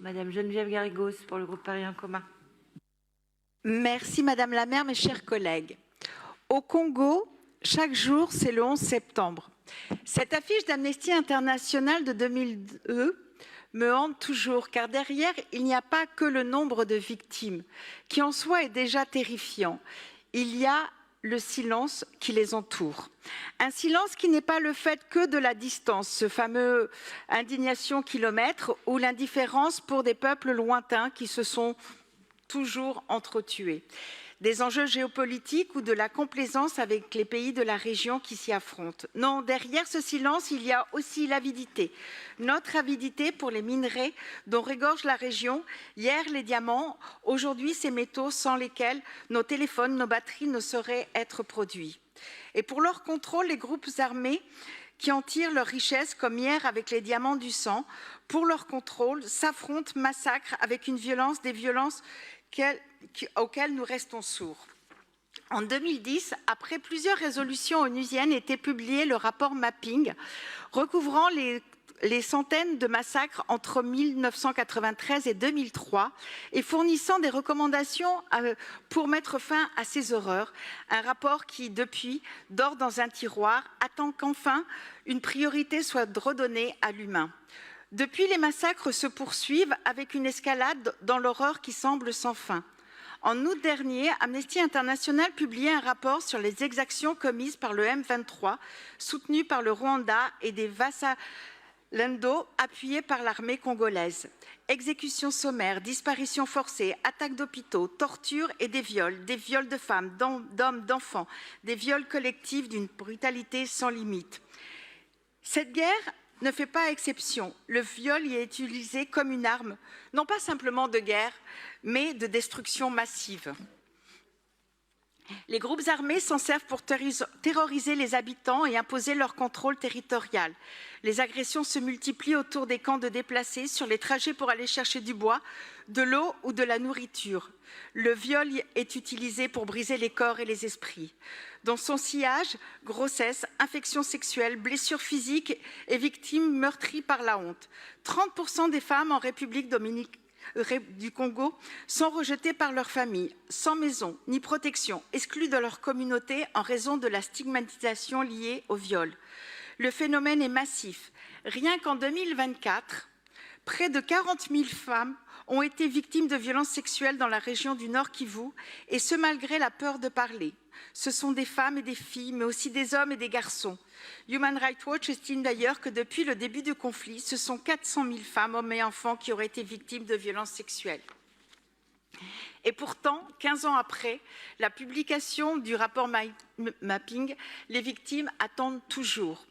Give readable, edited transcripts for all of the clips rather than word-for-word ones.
Madame Geneviève Garrigos pour le groupe Paris en commun. Merci Madame la maire, mes chers collègues. Au Congo, chaque jour, c'est le 11 septembre. Cette affiche d'Amnesty International de 2002 me hante toujours, car derrière, il n'y a pas que le nombre de victimes, qui en soi est déjà terrifiant. Il y a le silence qui les entoure. Un silence qui n'est pas le fait que de la distance, ce fameux indignation kilomètre ou l'indifférence pour des peuples lointains qui se sont toujours entretués. Des enjeux géopolitiques ou de la complaisance avec les pays de la région qui s'y affrontent. Non, derrière ce silence, il y a aussi l'avidité. Notre avidité pour les minerais dont regorge la région. Hier, les diamants, aujourd'hui, ces métaux sans lesquels nos téléphones, nos batteries ne sauraient être produits. Et pour leur contrôle, les groupes armés qui en tirent leur richesse, comme hier avec les diamants du sang, pour leur contrôle, s'affrontent, massacrent avec une violence, des violences auxquelles nous restons sourds. En 2010, après plusieurs résolutions onusiennes, était publié le rapport Mapping, recouvrant les centaines de massacres entre 1993 et 2003 et fournissant des recommandations pour mettre fin à ces horreurs. Un rapport qui, depuis, dort dans un tiroir, attend qu'enfin une priorité soit redonnée à l'humain. Depuis, les massacres se poursuivent avec une escalade dans l'horreur qui semble sans fin. En août dernier, Amnesty International publiait un rapport sur les exactions commises par le M23, soutenu par le Rwanda et des Wazalendo, appuyés par l'armée congolaise. Exécutions sommaires, disparitions forcées, attaques d'hôpitaux, tortures et des viols de femmes, d'hommes, d'enfants, des viols collectifs d'une brutalité sans limite. Cette guerre ne fait pas exception. Le viol y est utilisé comme une arme, non pas simplement de guerre, mais de destruction massive. Les groupes armés s'en servent pour terroriser les habitants et imposer leur contrôle territorial. Les agressions se multiplient autour des camps de déplacés, sur les trajets pour aller chercher du bois, de l'eau ou de la nourriture. Le viol est utilisé pour briser les corps et les esprits. Dans son sillage, grossesse, infections sexuelles, blessures physiques et victimes meurtries par la honte. 30% des femmes en République du Congo sont rejetées par leur famille, sans maison ni protection, exclues de leur communauté en raison de la stigmatisation liée au viol. Le phénomène est massif. Rien qu'en 2024, près de 40 000 femmes ont été victimes de violences sexuelles dans la région du Nord Kivu, et ce malgré la peur de parler. Ce sont des femmes et des filles, mais aussi des hommes et des garçons. Human Rights Watch estime d'ailleurs que depuis le début du conflit, ce sont 400 000 femmes, hommes et enfants qui auraient été victimes de violences sexuelles. Et pourtant, 15 ans après la publication du rapport Mapping, les victimes attendent toujours.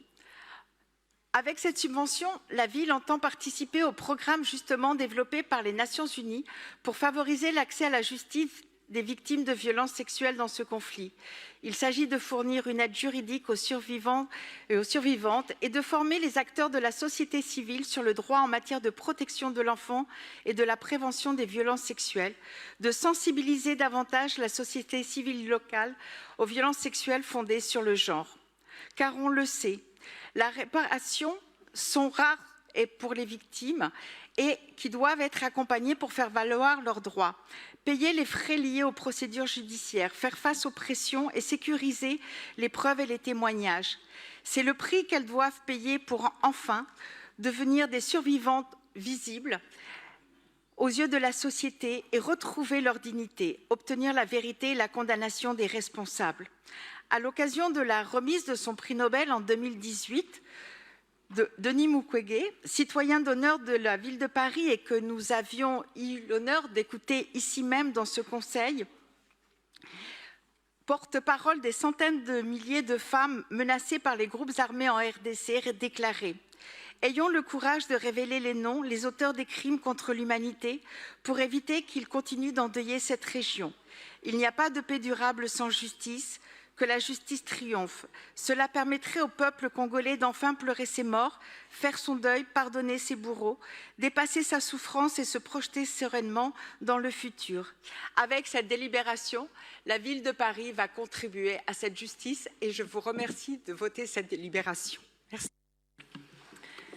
Avec cette subvention, la ville entend participer au programme justement développé par les Nations Unies pour favoriser l'accès à la justice des victimes de violences sexuelles dans ce conflit. Il s'agit de fournir une aide juridique aux survivants et aux survivantes et de former les acteurs de la société civile sur le droit en matière de protection de l'enfant et de la prévention des violences sexuelles, de sensibiliser davantage la société civile locale aux violences sexuelles fondées sur le genre. Car on le sait, la réparation sont rares pour les victimes et qui doivent être accompagnées pour faire valoir leurs droits, payer les frais liés aux procédures judiciaires, faire face aux pressions et sécuriser les preuves et les témoignages. C'est le prix qu'elles doivent payer pour enfin devenir des survivantes visibles aux yeux de la société et retrouver leur dignité, obtenir la vérité et la condamnation des responsables. À l'occasion de la remise de son prix Nobel en 2018, Denis Mukwege, citoyen d'honneur de la ville de Paris et que nous avions eu l'honneur d'écouter ici même dans ce conseil, porte-parole des centaines de milliers de femmes menacées par les groupes armés en RDC, déclaré « Ayons le courage de révéler les noms, les auteurs des crimes contre l'humanité pour éviter qu'ils continuent d'endeuiller cette région. Il n'y a pas de paix durable sans justice. » Que la justice triomphe. Cela permettrait au peuple congolais d'enfin pleurer ses morts, faire son deuil, pardonner ses bourreaux, dépasser sa souffrance et se projeter sereinement dans le futur. Avec cette délibération, la ville de Paris va contribuer à cette justice et je vous remercie de voter cette délibération.